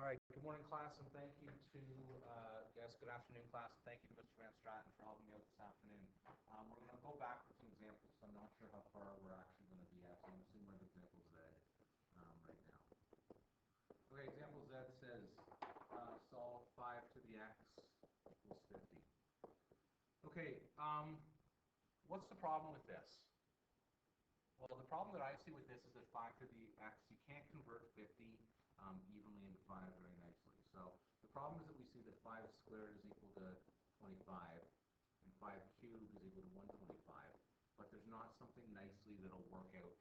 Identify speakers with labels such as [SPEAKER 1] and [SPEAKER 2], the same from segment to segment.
[SPEAKER 1] right, good morning, class, and thank you to, good afternoon, class, and thank you to Mr. Van Straten for helping me out this afternoon. We're going to go back with some examples. I'm not sure how far we're actually going to be at, so I'm assuming we're at example Z right now. Okay, example Z says solve 5 to the x equals 50. Okay, what's the problem with this? Well, the problem that I see with this is that 5 to the x, you can't convert 50 evenly into 5 very nicely. So the problem is that we see that 5 squared is equal to 25, and 5 cubed is equal to 125, but there's not something nicely that'll work out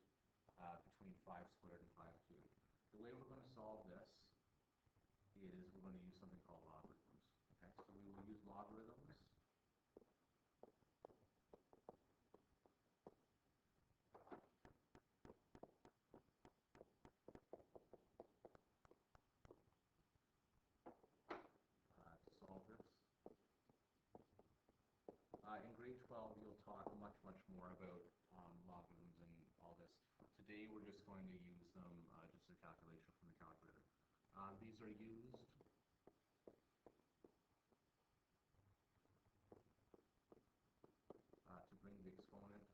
[SPEAKER 1] between 5 squared and 5 cubed. The way we're going to solve this is we're going to use something called logarithms. Okay, so we will use logarithms to solve this. In grade 12, you'll talk much more about logarithms and all this. Today, we're just going to use them just a calculation from the calculator. These are used to bring the exponent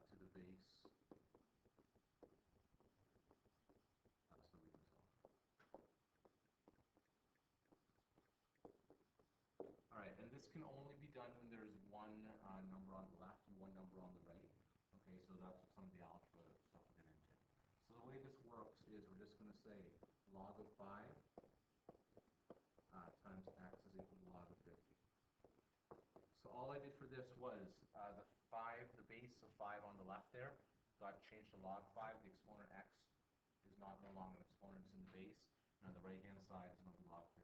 [SPEAKER 1] to the base so we can solve. All right, and this can only be done when there's one number on the left and one number on the right. Okay, so that's some of the algebra stuff we'll get into. So the way this works is we're just going to say log of 5 times x is equal to log of 50. So all I did for this was the base of 5 on the left there got changed to log 5. The exponent x is no longer an exponent, it's in the base. And on the right-hand side, it's going to be log 50.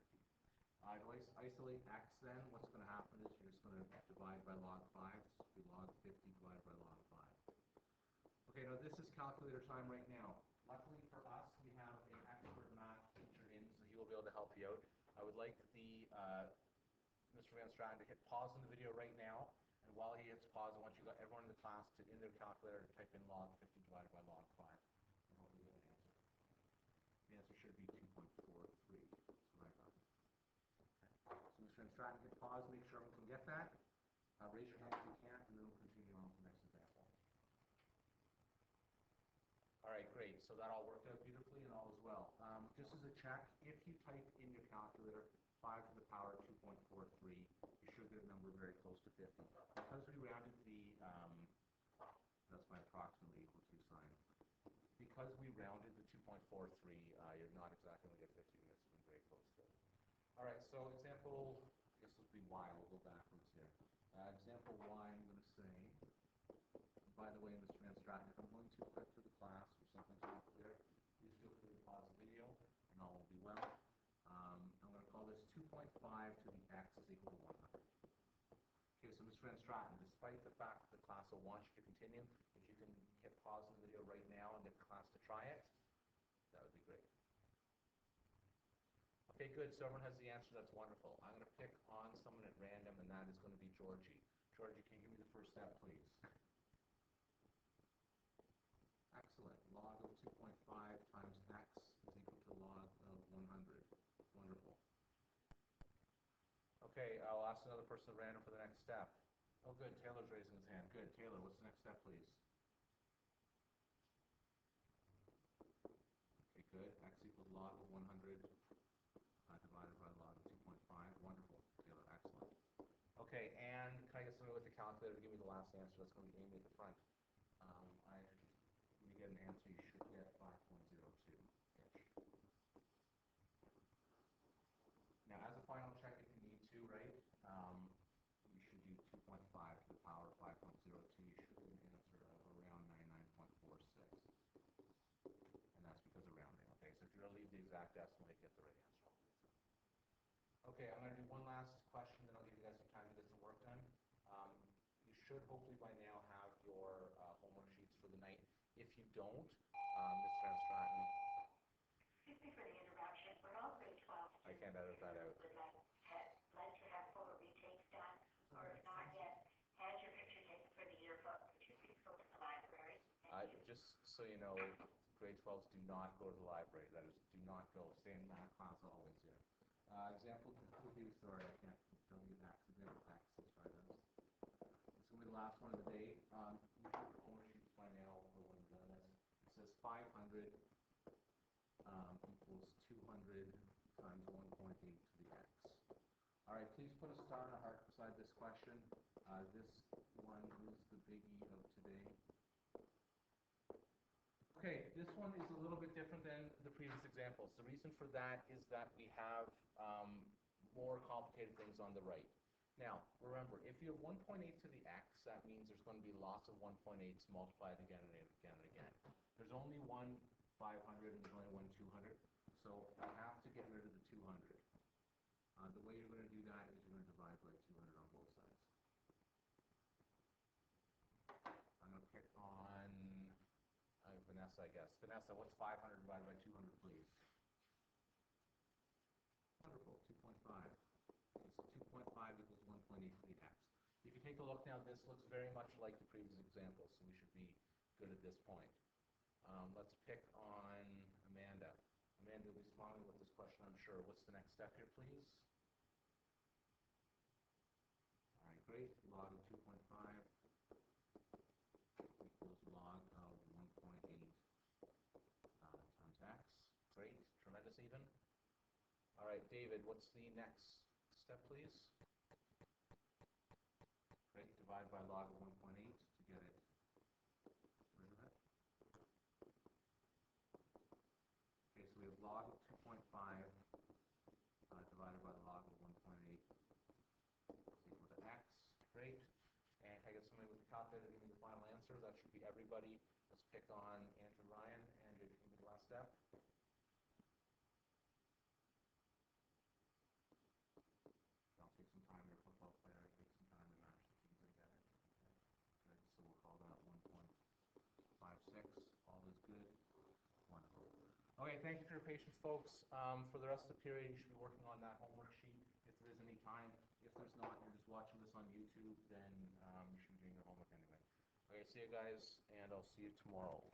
[SPEAKER 1] To isolate x then, what's going to happen is you're just going to divide by log 5. So it's going to be log 50 divided by log 5. Okay, now this is calculator time right now. Luckily for us, we have an expert math teacher in, so he will be able to help you out. I would like Mr. Van Straten to hit pause on the video right now, and while he hits pause, I want everyone in the class to, in their calculator, to type in log 50 divided by log 5, and hopefully get an answer. The answer should be 2.43. That's what I got. Okay. So Mr. Van Straten, hit pause, make sure everyone can get that. Raise your hand if you can't, and then we'll continue on to the next example. All right, great. So that all worked out beautifully and all is well. Just as a check, if you type in your calculator 5 to the power 2.43, you should get a number very close to 50. Because we rounded that's my approximately equal to sign. Because we rounded the 2.43, you're not exactly going to get 50 units. It's very close to it. All right, so example, this will be Y. We'll go backwards here. Example Y, I'm going to say, by the way, Mr. Van Straten, if I'm going too quick for the class or something's not clear, please feel free to pause the video and all will be well. I'm going to call this 2.5 to the x is equal to 100. Okay, so Mr. Van Straten, despite the fact that the class will want you to continue, if you can hit pause in the video right now and get the class to try it, that would be great. Okay, good. So everyone has the answer. That's wonderful. I'm going to pick on someone at random, and that is going to be Georgie. Georgie, can you give me the first step, please? Excellent. Log of 2.5 times x is equal to log of 100. Wonderful. Okay, I'll ask another person at random for the next step. Oh, good. Taylor's raising his hand. Good. Taylor, what's the next step, please? Okay, good. X equals log of 100 divided by log of 2.5. Wonderful. Taylor, excellent. Okay, and can I get somebody with the calculator to give me the last answer? That's going to be Amy at the front. When you get an answer, you should get 5.02-ish. Now, as a final check, if you need to, right, you should do 2.5 to the power of 5.02. You should get an answer of around 99.46. And that's because of rounding. Okay, so if you're going to leave the exact decimal, you get the right answer. Okay, I'm going to do one last question, then I'll give you guys some time to get some work done. You should hopefully by now have your homework sheets for the night. If you don't, Mr. Van Straten.
[SPEAKER 2] Excuse me for the interruption. We're all grade 12.
[SPEAKER 1] I can't edit that out.
[SPEAKER 2] Would like to have fuller retakes done, or if not yet, add your picture taken for the yearbook, which is useful to
[SPEAKER 1] just so you know, grade 12s do not go to the library. That is, do not go. Stay in math class always here. Example 2, sorry, I can't tell you X. Example X, let's try this. This will be the last one of the day. You should have homework sheets by now for when we're done this. It says 500 equals 200 times 1.8 to the x. All right, please put a star and a heart beside this question. This one is the biggie of today. Okay, this one is a little bit different than the previous examples. The reason for that is that we have more complicated things on the right. Now, remember, if you have 1.8 to the x, that means there's going to be lots of 1.8s multiplied again and again and again. There's only one 500 and there's only one 200, so I have to get rid of the 200. The way you're going to do that is you're going to divide by 200 on both sides. I'm going to pick on Vanessa, I guess. Vanessa, what's 500 divided by 200, please? Wonderful, 2.5. Okay, so 2.5 equals 1.8 to the x. If you take a look now, this looks very much like the previous example, so we should be good at this point. Let's pick on Amanda. Amanda will be smiling with this question, I'm sure. What's the next step here, please? All right, great. Log of 2.5 equals log of 1.8 times x. Great, tremendous even. All right, David, what's the next step, please? Great, divide by log of 1.8 to get it rid of it. Okay, so we have log of 2.5 divided by the log of 1.8 is equal to x. Great. And can I get somebody with the calculator to give me the final answer? That should be everybody. Let's pick on Andrew Ryan. Andrew, give me the last step. I'll take some time here, football player. Take some time to match the teams and get it. Okay. Good. So we'll call that 1.56. All is good. Wonderful. Okay, thank you for your patience, folks. For the rest of the period, you should be working on that homework sheet if there is any time. If there's not, you're just watching this on YouTube, then you should be doing your homework anyway. Okay, see you guys, and I'll see you tomorrow.